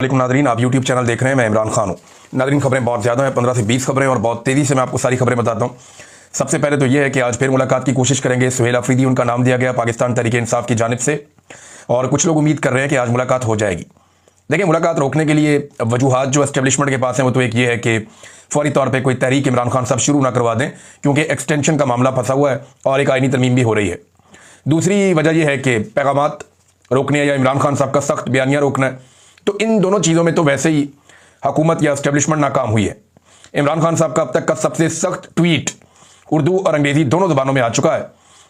वालेकुम नादरीन, आप YouTube channel देख रहे हैं। मैं इमरान खान हूँ। नादरीन, खबरें बहुत ज़्यादा हैं, 15 से 20 खबरें, और बहुत तेज़ी से मैं आपको सारी खबरें बताता हूँ। सबसे पहले तो ये है कि आज फिर मुलाकात की कोशिश करेंगे। सुहेल अफरीदी उनका नाम दिया गया पाकिस्तान तहरीक इंसाफ की जानिब से, और कुछ लोग उम्मीद कर रहे हैं कि आज मुलाकात हो जाएगी। देखिए, मुलाकात रोकने के लिए वजूहात जो एस्टेब्लिशमेंट के पास हैं वो तो एक ये है कि फौरी तौर पर कोई तहरीक इमरान खान साहब शुरू ना करवा दें, क्योंकि एक्सटेंशन का मामला फंसा हुआ है और एक आईनी तरमीम भी हो रही है। दूसरी वजह यह है कि पैगामात रोकने या इमरान खान साहब का सख्त बयानिया रोकना है। तो इन दोनों चीज़ों में तो वैसे ही हुकूमत या एस्टेब्लिशमेंट नाकाम हुई है। इमरान खान साहब का अब तक का सबसे सख्त ट्वीट उर्दू और अंग्रेजी दोनों ज़बानों में आ चुका है,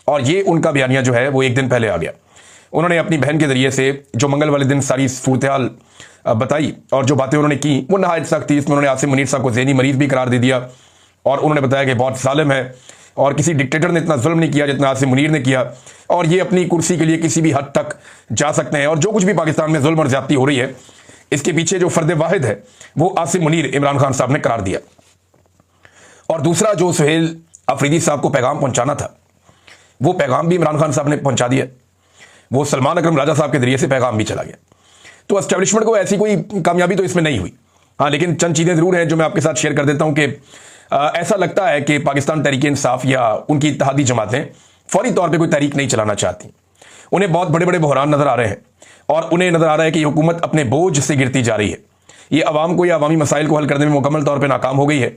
और ये उनका बयानिया जो है वो एक दिन पहले आ गया। उन्होंने अपनी बहन के जरिए से जो मंगल वाले दिन सारी सूरत हाल बताई और जो बातें उन्होंने की वो नहायत सख्त थी। इसमें उन्होंने आसिम मुनीर साहब को ज़हनी मरीज भी करार दे दिया, और उन्होंने बताया कि बहुत जालिम है और किसी डिक्टेटर ने इतना जुल्म नहीं किया जितना आसिम मुनीर ने किया, और ये अपनी कुर्सी के लिए किसी भी हद तक जा सकते हैं, और जो कुछ भी पाकिस्तान में जुल्म और ज्यादती हो रही है इसके पीछे जो फर्द वाहिद है वो आसिम मुनीर इमरान खान साहब ने करार दिया। और दूसरा, जो सुहेल अफरीदी साहब को पैगाम पहुंचाना था वो पैगाम भी इमरान खान साहब ने पहुंचा दिया। वो सलमान अकरम राजा साहब के जरिए से पैगाम भी चला गया। तो एस्टेब्लिशमेंट को ऐसी कोई कामयाबी तो इसमें नहीं हुई। हाँ, लेकिन चंद चीज़ें ज़रूर हैं जो मैं आपके साथ शेयर कर देता हूं कि ऐसा लगता है कि पाकिस्तान तहरीक इंसाफ या उनकी इत्तेहादी जमातें फौरी तौर पर कोई तहरीक नहीं चलाना चाहती। उन्हें बहुत बड़े बड़े बहरान नजर आ रहे हैं, और उन्हें नजर आ रहा है कि हुकूमत अपने बोझ से गिरती जा रही है। ये अवाम को या अवामी मसाइल को हल करने में मुकम्मल तौर पर नाकाम हो गई है।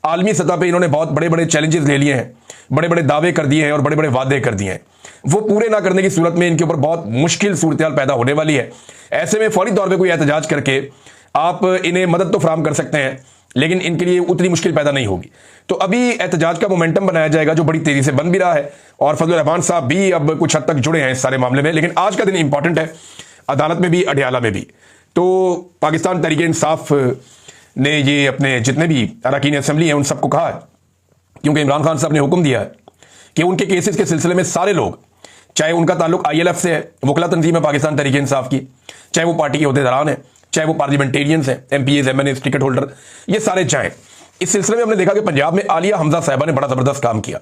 आलमी सतह पर इन्होंने बहुत बड़े बड़े चैलेंजेस ले लिए हैं, बड़े बड़े दावे कर दिए हैं और बड़े बड़े वादे कर दिए हैं। वो पूरे ना करने की सूरत में इनके ऊपर बहुत मुश्किल सूरत हाल पैदा होने वाली है। ऐसे में फौरी तौर पर कोई एहतजाज करके आप इन्हें मदद तो फराहम कर सकते हैं, लेकिन इनके लिए उतनी मुश्किल पैदा नहीं होगी। तो अभी एहतजाज का मोमेंटम बनाया जाएगा जो बड़ी तेजी से बन भी रहा है, और फजल रहमान साहब भी अब कुछ हद तक जुड़े हैं इस सारे मामले में। लेकिन आज का दिन इंपॉर्टेंट है, अदालत में भी, अडयाला में भी। तो पाकिस्तान तहरीक इंसाफ ने ये अपने जितने भी अरकान असेंबली हैं उन सबको कहा है, क्योंकि इमरान खान साहब ने हुक्म दिया है कि उनके केसेस के सिलसिले में सारे लोग, चाहे उनका ताल्लुक ILF से है, वकला तंजीम है पाकिस्तान तहरीक इंसाफ की, चाहे वो पार्टी के अहदेदारान हैं, चाहे वो पार्लियामेंटेरियंस हैं, MPs, MNAs, टिकट होल्डर, ये सारे चाहें। इस सिलसिले में हमने देखा कि पंजाब में आलिया हमजा साहिबा ने बड़ा ज़बरदस्त काम किया।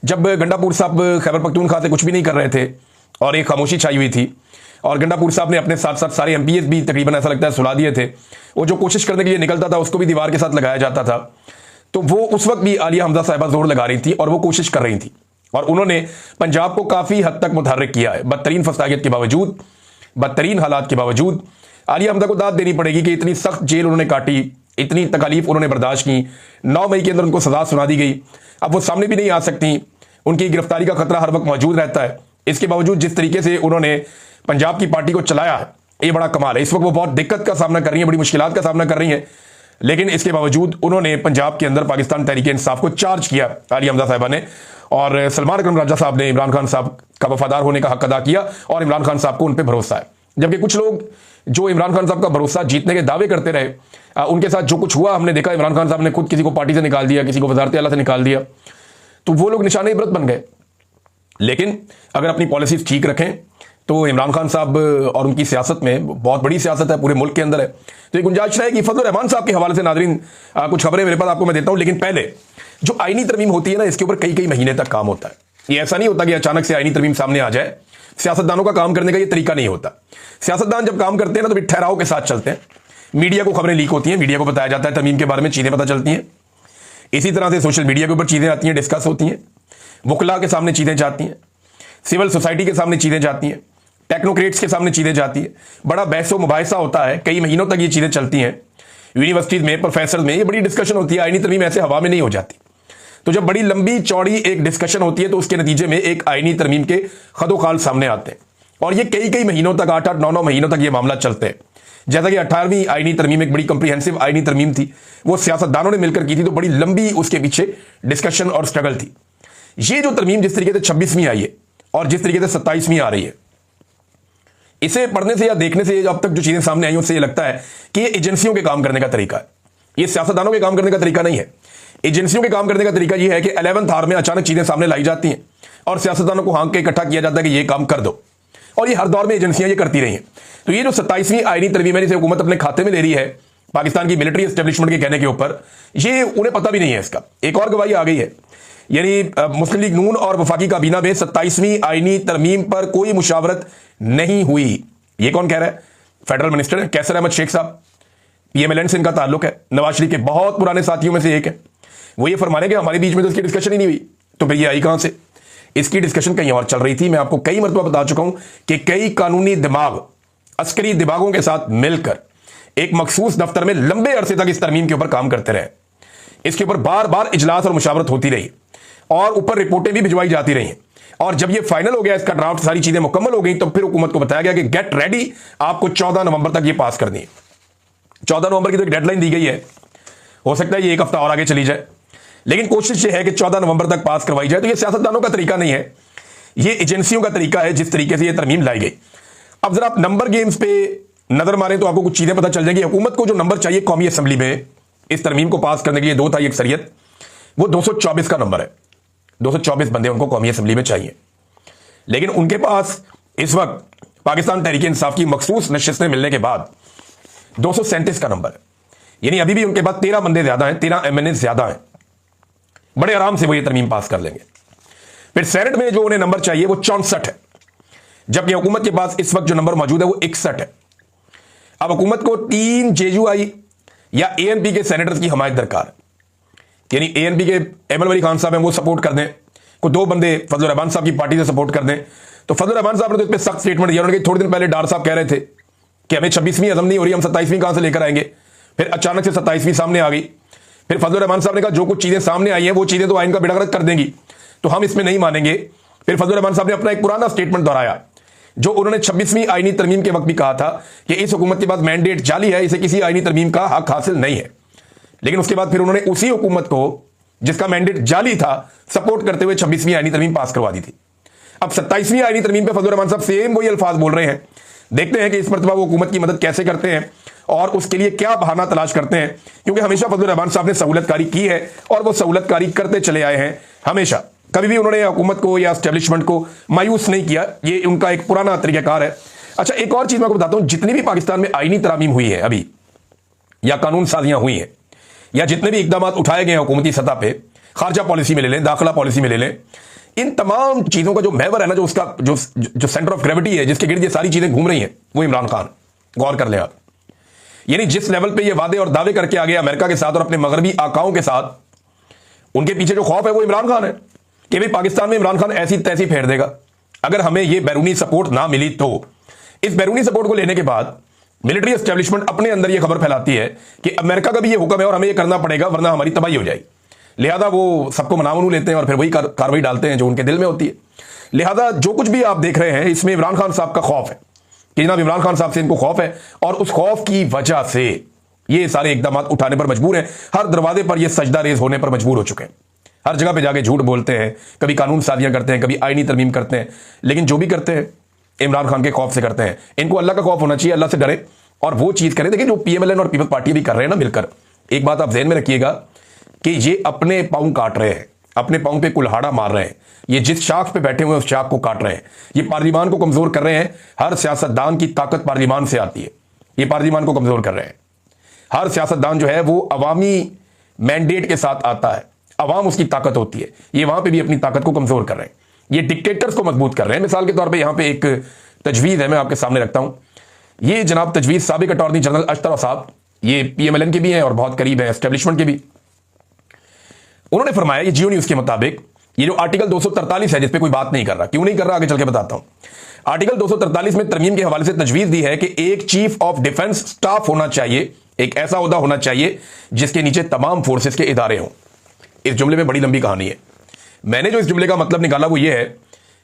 जब गंडापुर साहब खैबर पख्तूनख्वा से कुछ भी नहीं कर रहे थे और एक खामोशी छाई हुई थी, और गंडापुर साहब ने अपने साथ साथ सारे MPs भी तकरीबन ऐसा लगता है सुला दिए थे। वो जो कोशिश करने के लिए निकलता था उसको भी दीवार के साथ लगाया जाता था। तो वो उस वक्त भी आलिया हमजा साहिबा जोर लगा रही थी और वो कोशिश कर रही थी, और उन्होंने पंजाब को काफ़ी हद तक मुतहर्रिक किया है। बदतरीन फसादियत के बावजूद, बदतरीन हालात के बावजूद आलिया हमजा को दाद देनी पड़ेगी कि इतनी सख्त जेल उन्होंने काटी, इतनी तकालीफ उन्होंने बर्दाश्त की। 9 मई के अंदर उनको सजा सुना दी गई। अब वो सामने भी नहीं आ सकती, उनकी गिरफ्तारी का खतरा हर वक्त मौजूद रहता है। इसके बावजूद जिस तरीके से उन्होंने पंजाब की पार्टी को चलाया है, ये बड़ा कमाल है। इस वक्त वो बहुत दिक्कत का सामना कर रही है, बड़ी मुश्किलात का सामना कर रही है, लेकिन इसके बावजूद उन्होंने पंजाब के अंदर पाकिस्तान तहरीक इंसाफ को चार्ज किया आलिया हमजा साहिबा ने, और सलमान अकरम राजा साहब ने इमरान खान साहब का वफादार होने का हक अदा किया, और इमरान खान साहब को उन पर भरोसा है। जबकि कुछ लोग जो इमरान खान साहब का भरोसा जीतने के दावे करते रहे, उनके साथ जो कुछ हुआ हमने देखा। इमरान खान साहब ने खुद किसी को पार्टी से निकाल दिया, किसी को वजारत आला से निकाल दिया, तो वो लोग निशाने इबरत बन गए। लेकिन अगर अपनी पॉलिसीज ठीक रखें तो इमरान खान साहब और उनकी सियासत में बहुत बड़ी सियासत है, पूरे मुल्क के अंदर है। तो ये गुंजाइश है कि फजल रहमान साहब के हवाले से नादरीन कुछ खबरें मेरे पास आपको मैं देता हूं। लेकिन पहले जो आईनी तरमीम होती है ना, इसके ऊपर कई कई महीने तक काम होता है। ये ऐसा नहीं होता कि अचानक से आईनी तरमीम सामने आ जाए। सियासतदानों का काम करने का ये तरीका नहीं होता। सियासतदान जब काम करते हैं ना तो भी ठहराव के साथ चलते हैं। मीडिया को खबरें लीक होती हैं, मीडिया को बताया जाता है तरमीम के बारे में, चीजें पता चलती हैं। इसी तरह से सोशल मीडिया के ऊपर चीजें आती हैं, डिस्कस होती हैं, वकला के सामने चीजें जाती हैं, सिविल सोसाइटी के सामने चीजें जाती हैं, टेक्नोक्रेट्स के सामने चीजें जाती है। बड़ा बहस मुबाहिसा होता है, कई महीनों तक ये चीजें चलती हैं। यूनिवर्सिटीज में, प्रोफेसर में ये बड़ी डिस्कशन होती है। आईनी तरमीम ऐसे हवा में नहीं हो जाती। तो जब बड़ी लंबी चौड़ी एक डिस्कशन होती है तो उसके नतीजे में एक आईनी तरमीम के खदोखाल सामने आते हैं, और ये कई कई महीनों तक, 8-8, 9-9 महीनों तक ये मामला चलते हैं। जैसा कि 18वीं आईनी तरमीम एक बड़ी कंप्रीहेंसिव आईनी तरमीम थी, वो सियासतदानों ने मिलकर की थी, तो बड़ी लंबी उसके पीछे डिस्कशन और स्ट्रगल थी। ये जो तरमीम जिस तरीके से 26वीं आई है और जिस तरीके से 27वीं आ रही है, इसे पढ़ने से या देखने से अब तक जो चीजें सामने आई उससे ये लगता है कि ये एजेंसियों के काम करने का तरीका है। ये सियासतदानों के काम करने का तरीका नहीं है। एजेंसियों के काम करने का तरीका ये है कि 11th आवर में अचानक चीजें सामने लाई जाती हैं और सियासतदानों को हाँक के इकट्ठा किया जाता है कि ये काम कर दो, और ये हर दौर में एजेंसियां ये करती रही हैं। तो ये जो 27वीं आईनी तरमीम है जिसे हुकूमत अपने खाते में ले रही है पाकिस्तान की मिलिट्री एस्टेब्लिशमेंट के कहने के ऊपर, ये उन्हें पता भी नहीं है इसका। एक और गवाही आ गई है, यानी मुस्लिम लीग नून और वफाकी काबीना में 27वीं आईनी तरमीम पर कोई मुशावरत नहीं हुई। ये कौन कह रहा है? फेडरल मिनिस्टर है। कैसर अहमद शेख साहब पीएमएलएन से इनका ताल्लुक है, नवाज शरीफ के बहुत पुराने साथियों में से एक है। वो ये फरमा रहे कि हमारे बीच में तो इसकी डिस्कशन ही नहीं हुई, तो फिर ये आई कहां से? इसकी डिस्कशन कहीं और चल रही थी। मैं आपको कई मरतबा बता चुका हूं कि कई कानूनी दिमाग अस्करी दिमागों के साथ मिलकर एक मखसूस दफ्तर में लंबे अरसे तक इस तरमीम के ऊपर काम करते रहे। इसके ऊपर बार बार इजलास और मुशावरत होती रही और ऊपर रिपोर्टें भी भिजवाई जाती रही। और जब ये फाइनल हो गया, इसका ड्राफ्ट, सारी चीजें मुकम्मल हो गई, तो फिर हुकूमत को बताया गया कि गेट रेडी, आपको 14 नवंबर तक ये पास करनी है। 14 नवंबर की तो एक डेडलाइन दी गई है, हो सकता है ये एक हफ्ता और आगे चली जाए, लेकिन कोशिश ये है कि 14 नवंबर तक पास करवाई जाए। तो ये सियासतदानों का तरीका नहीं है, ये एजेंसियों का तरीका है जिस तरीके से ये तरमीम लाई गई। अब जरा आप नंबर गेम्स पे नजर मारें तो आपको कुछ चीजें पता चल जाएगी। हुकूमत को जो नंबर चाहिए कौमी असेंबली में इस तरमीम को पास करने के लिए, 2 था अक्सरियत, वो 224 का नंबर है। 224 बंदे उनको कौमी असेंबली में चाहिए, लेकिन उनके पास इस वक्त पाकिस्तान तहरीक इंसाफ की मखसूस नशिस्तें मिलने के बाद 237 का नंबर है। यानी अभी भी उनके पास 13 बंदे ज्यादा हैं, 13 एमएनए ज्यादा हैं। बड़े आराम से वो ये तरमीम पास कर लेंगे। फिर सेनेट में जो उन्हें नंबर चाहिए वो 64 है, जबकि हुकूमत के पास इस वक्त जो नंबर मौजूद है वो 61 है। अब हुकूमत को 3 जेयूआई या एएनपी के सेनेटर्स की हमायत दरकार है। यानी एएनपी के एमएल वली खान साहब हैं, वो सपोर्ट कर दें, को 2 बंदे फजल रहमान साहब की पार्टी से सपोर्ट कर दें। तो फजल रहमान साहब ने तो इस पर सख्त स्टेटमेंट दिया। उन्होंने थोड़े दिन पहले डार साहब कह रहे थे कि हमें 26वीं हजम नहीं हो रही, हम 27वीं कहां से लेकर आएंगे। फिर अचानक से 27वीं सामने आ गई। फिर फजल रहमान साहब ने कहा जो कुछ चीजें सामने आई हैं वो चीजें तो आइन का बेड़ा गर्क कर देंगी, तो हम इसमें नहीं मानेंगे। फिर फजल रहमान साहब ने अपना एक पुराना स्टेटमेंट दोहराया जो उन्होंने 26वीं आईनी तरमीम के वक्त भी कहा था कि इस हुकूमत के पास मैंडेट जाली है, इसे किसी आईनी तरमीम का हक हासिल नहीं है। लेकिन उसके बाद फिर उन्होंने उसी हुकूमत को जिसका मैंडेट जाली था सपोर्ट करते हुए 26वीं आईनी तरमीम पास करवा दी थी। अब 27वीं आईनी तरमीम पे फजल रहमान साहब सेम वही अल्फाज बोल रहे हैं। देखते हैं कि इस मरतबा वो हुकूमत की मदद कैसे करते हैं और उसके लिए क्या बहाना तलाश करते हैं, क्योंकि हमेशा फजल रहमान साहब ने सहूलतकारी की है और वो सहूलतकारी करते चले आए हैं। हमेशा कभी भी उन्होंने हुकूमत को या एस्टेब्लिशमेंट को मायूस नहीं किया, ये उनका एक पुराना तरीकाकार है। अच्छा, एक और चीज मैं आपको बताता हूं, जितनी भी पाकिस्तान में आईनी तरामीम हुई है अभी या कानून साजियां हुई हैं या जितने भी इकदाम उठाए गए हैं हुकूमती सतह पे, खारजा पॉलिसी में ले लें, दाखिला पॉलिसी में ले लें, इन तमाम चीजों का जो महवर है ना, जो उसका जो सेंटर ऑफ ग्रेविटी है जिसके गिर्द ये सारी चीजें घूम रही हैं, वो इमरान खान। गौर कर लें आप। यानी जिस लेवल पे ये वादे और दावे करके आ गए अमेरिका के साथ और अपने मगरबी आकाओं के साथ, उनके पीछे जो खौफ है वो इमरान खान है कि भाई पाकिस्तान में इमरान खान ऐसी तैसी फेर देगा अगर हमें ये बैरूनी सपोर्ट ना मिली। तो इस बैरूनी सपोर्ट को लेने के बाद मिलिट्री एस्टेब्लिशमेंट अपने अंदर ये खबर फैलाती है कि अमेरिका का भी ये हुक्म है और हमें ये करना पड़ेगा वरना हमारी तबाही हो जाएगी। लिहाजा वो सबको मनावनू लेते हैं और फिर वही कार्रवाई डालते हैं जो उनके दिल में होती है। लिहाजा जो कुछ भी आप देख रहे हैं इसमें इमरान खान साहब का खौफ है कि जनाब इमरान खान साहब से इनको खौफ है और उस खौफ की वजह से ये सारे इकदाम उठाने पर मजबूर हैं। हर दरवाजे पर ये सजदा रेज होने पर मजबूर हो चुके हैं। हर जगह पे जाके झूठ बोलते हैं, कभी कानून साजियां करते हैं, कभी आईनी तरमीम करते हैं, लेकिन जो भी करते हैं इमरान खान के खौफ से करते हैं। इनको अल्लाह का खौफ होना चाहिए, अल्लाह से डरे और वो चीज करें। देखिए जो पीएमएलएन और पीपल्स पार्टी भी कर रहे हैं ना मिलकर, एक बात आप ज़हन में रखिएगा कि ये अपने पांव काट रहे हैं, अपने पांव पे कुल्हाड़ा मार रहे हैं। ये जिस शाख पे बैठे हुए हैं उस शाख को काट रहे हैं। ये पार्लिमान को कमजोर कर रहे हैं। हर सियासतदान की ताकत पार्लिमान से आती है, ये पार्लिमान को कमजोर कर रहे हैं। हर सियासतदान जो है वो अवामी मैंडेट के साथ आता है, अवाम उसकी ताकत होती है। ये वहां पे भी अपनी ताकत को कमजोर कर रहे हैं, ये डिक्टेटर्स को मजबूत कर रहे हैं। मिसाल के तौर पे यहां पे एक तजवीज है, मैं आपके सामने रखता हूं। ये जनाब तजवीज साबिक अटॉर्नी जनरल अशतर साहब, ये पीएमएलएन के भी हैं और बहुत करीब है एस्टेब्लिशमेंट के भी। उन्होंने फरमाया, ये जियो न्यूज के मुताबिक, ये जो आर्टिकल 243 है जिस पे कोई बात नहीं कर रहा, क्यों नहीं कर रहा आगे चल के बताता हूं। आर्टिकल 243 में तरमीम के हवाले से तजवीज दी है कि एक चीफ ऑफ डिफेंस स्टाफ होना चाहिए, एक ऐसा ओहदा होना चाहिए जिसके नीचे तमाम फोर्सेस के इदारे हों। इस जुमले में बड़ी लंबी कहानी है। मैंने जो इस जुमले का मतलब निकाला वो ये है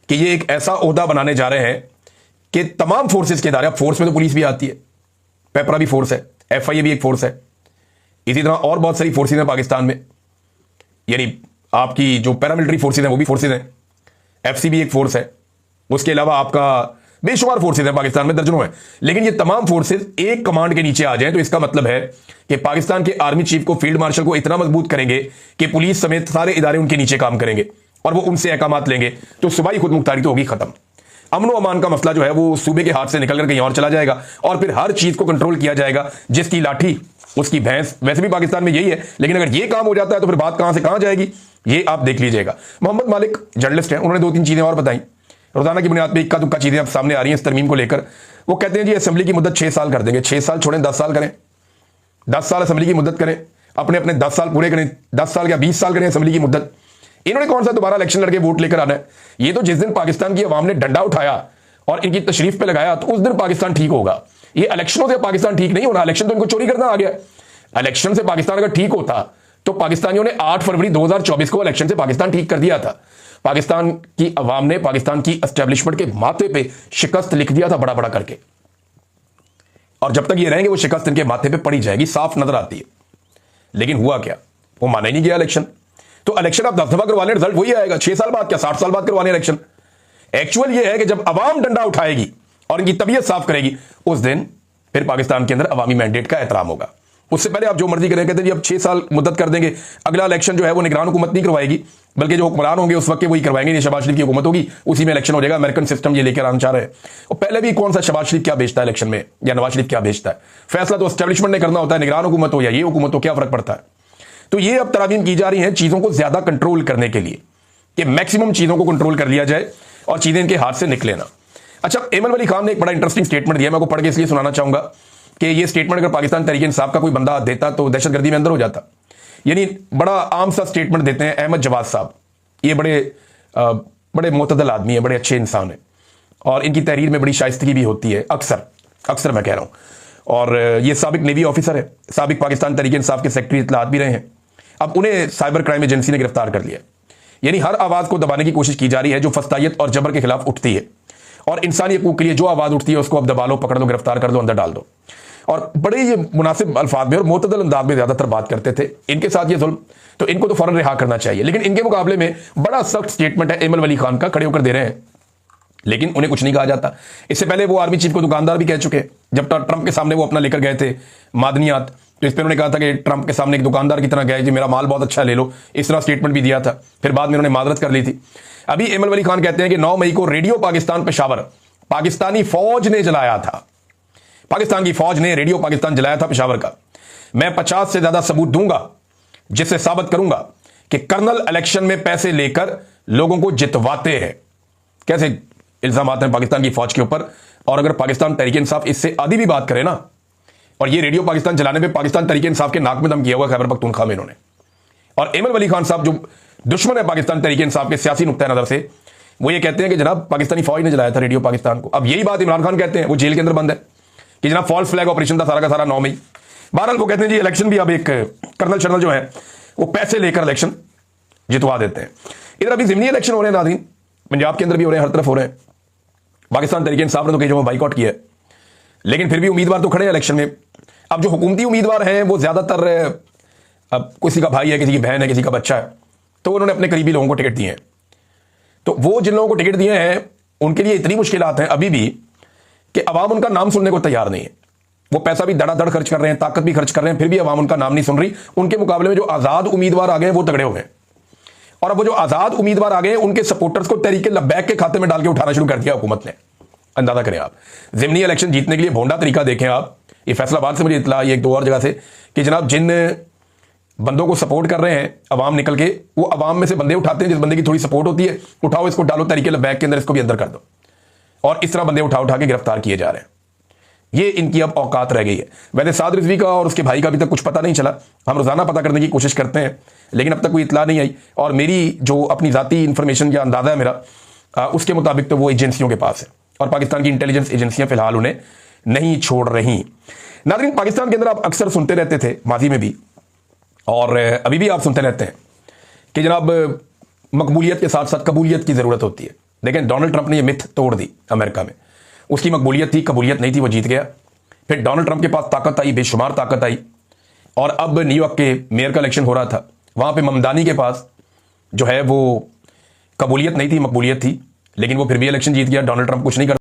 कि ये एक ऐसा ओहदा बनाने जा रहे हैं कि तमाम फोर्सेस के इदारे, फोर्स में तो पुलिस भी आती है, पेपरा भी फोर्स है, एफआईए भी एक फोर्स है, इसी तरह और बहुत सारी फोर्सेज हैं पाकिस्तान में। यानी आपकी जो पैरामिलिट्री फोर्सेज हैं वो भी फोर्सेज हैं, एफसी भी एक फोर्स है, उसके अलावा आपका बेशुमार फोर्सेज हैं पाकिस्तान में, दर्जनों हैं। लेकिन ये तमाम फोर्सेज एक कमांड के नीचे आ जाएं तो इसका मतलब है कि पाकिस्तान के आर्मी चीफ को, फील्ड मार्शल को इतना मजबूत करेंगे कि पुलिस समेत सारे इदारे उनके नीचे काम करेंगे और वो उनसे अहकामात लेंगे, तो सूबाई खुद मुख्तारी तो होगी खत्म। अमन व अमान का मसला जो है वो सूबे के हाथ से निकलकर कहीं और चला जाएगा और फिर हर चीज को कंट्रोल किया जाएगा, जिसकी लाठी उसकी भैंस। वैसे भी पाकिस्तान में यही है, लेकिन अगर ये काम हो जाता है तो फिर बात कहां से कहां जाएगी, ये आप देख लीजिएगा। मोहम्मद मालिक जर्नलिस्ट हैं, उन्होंने 2-3 चीजें और बताई। रोजाना की बुनियाद पर इक्का दुक्का चीजें अब सामने आ रही हैं इस तरमीम को लेकर। वो कहते हैं जी असेंबली की मुद्दत 6 साल कर देंगे। 6 साल छोड़ें, 10 साल करें, 10 साल असेंबली की मुद्दत करें, अपने अपने 10 साल पूरे करें, 10 साल या 20 साल करें असेंबली की मुद्दत। इन्होंने कौन सा दोबारा इलेक्शन लड़के वोट लेकर आना है? ये तो जिस दिन पाकिस्तान की अवाम ने डंडा उठाया और इनकी तशरीफ पे लगाया तो उस दिन पाकिस्तान ठीक होगा। ये इलेक्शनों से पाकिस्तान ठीक नहीं होना। इलेक्शन तो इनको चोरी करना आ गया। इलेक्शन से पाकिस्तान अगर ठीक होता तो पाकिस्तानियों ने 8 फरवरी 2024 को इलेक्शन से पाकिस्तान ठीक कर दिया था। पाकिस्तान की अवाम ने पाकिस्तान की एस्टेब्लिशमेंट के माथे पे शिकस्त लिख दिया था बड़ा बड़ा करके, और जब तक ये रहेंगे वो शिकस्त इनके माथे पे पड़ी जाएगी, साफ नजर आती है। लेकिन हुआ क्या? वो माना ही नहीं गया इलेक्शन। तो इलेक्शन आप 10 दफा करवाने, रिजल्ट वही आएगा। 6 साल बाद क्या 60 साल बाद करवाने इलेक्शन? एक्चुअल ये है कि जब अवाम डंडा उठाएगी और इनकी तबीयत साफ करेगी उस दिन फिर पाकिस्तान के अंदर अवामी मैंडेट का एहतराम होगा। उससे पहले आप जो मर्जी करें, कहते हैं जी अब 6 साल मुद्दत कर देंगे, अगला इलेक्शन जो है वो निगरान हुकूमत नहीं करवाएगी, बल्कि जो हुक्मरान होंगे उस वक्त के वही करवाएंगे। ये शहबाज शरीफ की हुकूमत होगी, उसी में इलेक्शन हो जाएगा। अमेरिकन सिस्टम ये लेकर आना चाह रहे हैं। और पहले भी कौन सा शहबाज शरीफ क्या बेचता है इलेक्शन में, या नवाज शरीफ क्या बेचता है? फैसला तो एस्टेब्लिशमेंट ने करना होता है, निगरान हुकूमत हो या ये हुकूमत हो, क्या फर्क पड़ता है? तो ये अब तरामीम की जा रही है चीजों को ज्यादा कंट्रोल करने के लिए, कि मैक्सिमम चीजों को कंट्रोल कर लिया जाए और चीजें इनके हाथ से निकले ना। अच्छा, एमन वली खान ने एक बड़ा इंटरेस्टिंग स्टेटमेंट दिया, मैं आपको पढ़ के इसलिए सुनाना चाहूंगा कि ये स्टेटमेंट अगर पाकिस्तान तहरीक इंसाफ का कोई बंदा देता तो दहशतगर्दी में अंदर हो जाता। यानी बड़ा आम सा स्टेटमेंट देते हैं अहमद जवाद साहब। ये बड़े मोतदल आदमी है, बड़े अच्छे इंसान है, और इनकी तहरीर में बड़ी शाइस्तगी भी होती है, अक्सर मैं कह रहा हूं। और ये साबिक नेवी ऑफिसर है, साबिक पाकिस्तान तहरीक इंसाफ के सेक्रेटरी इत्तलात भी रहे हैं। अब उन्हें साइबर क्राइम एजेंसी ने गिरफ्तार कर लिया। यानी हर आवाज को दबाने की कोशिश की जा रही है जो फस्तायत और जबर के खिलाफ उठती है, और इंसानी हकूक के लिए जो आवाज उठती है उसको अब दबा लो, पकड़ लो, गिरफ्तार कर दो, अंदर डाल दो। और बड़े ये मुनासिब अल्फाज में और मोतदल अंदाज में ज्यादातर बात करते थे। इनके साथ ये जुल्म, तो इनको तो फौरन रिहा करना चाहिए। लेकिन इनके मुकाबले में बड़ा सख्त स्टेटमेंट है एमन वली खान का, खड़े होकर दे रहे हैं, लेकिन उन्हें कुछ नहीं कहा जाता। इससे पहले वो आर्मी चीफ को दुकानदार भी कह चुके, जब ट्रंप के सामने वो अपना लेकर गए थे मादनियात, तो इस पर उन्होंने कहा था कि ट्रंप के सामने एक दुकानदार की तरह गए जी, मेरा माल बहुत अच्छा ले लो, इस तरह स्टेटमेंट भी दिया था। फिर बाद में उन्होंने मादरत कर ली थी। अभी एमन वली खान कहते हैं कि 9 मई को रेडियो पाकिस्तान पेशावर पाकिस्तानी फौज ने जलाया था। पाकिस्तान की फौज ने रेडियो पाकिस्तान जलाया था पेशावर का। मैं 50 से ज्यादा सबूत दूंगा जिससे साबित करूंगा कि कर्नल इलेक्शन में पैसे लेकर लोगों को जितवाते हैं। कैसे इल्जाम आते हैं पाकिस्तान की फौज के ऊपर। और अगर पाकिस्तान तहरीक इंसाफ इससे आधी भी बात करे ना, और ये रेडियो पाकिस्तान जलाने में पाकिस्तान तहरीक इंसाफ के नाक में दम किया हुआ खैबर पख्तूनख्वा में इन्होंने। और एमन वली खान साहब जो दुश्मन है पाकिस्तान तहरीक इंसाफ के सियासी नुक्ता नजर से, वो ये कहते हैं कि जनाब पाकिस्तानी फौज ने जलाया था रेडियो पाकिस्तान को। अब यही बात इमरान खान कहते हैं, वो जेल के अंदर बंद है, कि जनाब फॉल्स फ्लैग ऑपरेशन था सारा का सारा 9 मई। बहरहाल वो कहते हैं जी इलेक्शन भी अब एक कर्नल शर्नल जो है वो पैसे लेकर इलेक्शन जितवा देते हैं। इधर अभी ज़िमनी इलेक्शन हो रहे हैं नाज़रीन, पंजाब के अंदर भी हो रहे हैं, हर तरफ हो रहे हैं। पाकिस्तान तहरीक इंसाफ ने तो कई जगह बाइकआउट किया है, लेकिन फिर भी उम्मीदवार तो खड़े हैं इलेक्शन में। अब जो हुकूमती उम्मीदवार हैं वो ज्यादातर, अब किसी का भाई है, किसी की बहन है, किसी का बच्चा है, तो उन्होंने अपने करीबी लोगों को टिकट दिए हैं। तो वो जिन लोगों को टिकट दिए हैं उनके लिए इतनी मुश्किलात हैं अभी भी कि अवाम उनका नाम सुनने को तैयार नहीं है। वो पैसा भी धड़ाधड़ खर्च कर रहे हैं, ताकत भी खर्च कर रहे हैं, फिर भी अवाम उनका नाम नहीं सुन रही। उनके मुकाबले में जो आजाद उम्मीदवार आ गए वो तगड़े हो गए, और अब वो जो आजाद उम्मीदवार आ गए उनके सपोर्टर्स को तहरीक लब्बैक के खाते में डाल के उठाना शुरू कर दिया हुकूमत ने। अंदाजा करें आप, ज़िमनी इलेक्शन जीतने के लिए भोंडा तरीका देखें आप। ये फैसलाबाद से मुझे इतला, ये एक दो और जगह से, कि जनाब जिन बंदों को सपोर्ट कर रहे हैं अवाम निकल के, वो अवाम में से बंदे उठाते हैं जिस बंदे की थोड़ी सपोर्ट होती है, उठाओ इसको, डालो तहरीक लब्बैक के अंदर, इसको भी अंदर कर दो, और इस तरह बंदे उठा उठा के गिरफ्तार किए जा रहे हैं। ये इनकी अब औकात रह गई है। वैसे साद रिजवी का और उसके भाई का अभी तक कुछ पता नहीं चला। हम रोजाना पता करने की कोशिश करते हैं, लेकिन अब तक कोई इतला नहीं आई। और मेरी जो अपनी जाती इंफॉर्मेशन या अंदाजा है मेरा, उसके मुताबिक तो वो एजेंसियों के पास है, और पाकिस्तान की इंटेलिजेंस एजेंसियां फिलहाल उन्हें नहीं छोड़ रही। नाज़रीन, पाकिस्तान के अंदर आप अक्सर सुनते रहते थे माजी में भी, और अभी भी आप सुनते रहते हैं कि जनाब मकबूलियत के साथ साथ कबूलियत की ज़रूरत होती है। लेकिन डोनाल्ड ट्रंप ने यह मिथ तोड़ दी अमेरिका में। उसकी मकबूलियत थी, कबूलियत नहीं थी, वो जीत गया। फिर डोनाल्ड ट्रंप के पास ताकत आई, बेशुमार ताकत आई, और अब न्यूयॉर्क के मेयर का इलेक्शन हो रहा था, वहां पे ममदानी के पास जो है वो कबूलियत नहीं थी, मकबूलियत थी, लेकिन वो फिर भी इलेक्शन जीत गया। डोनाल्ड ट्रंप कुछ नहीं कर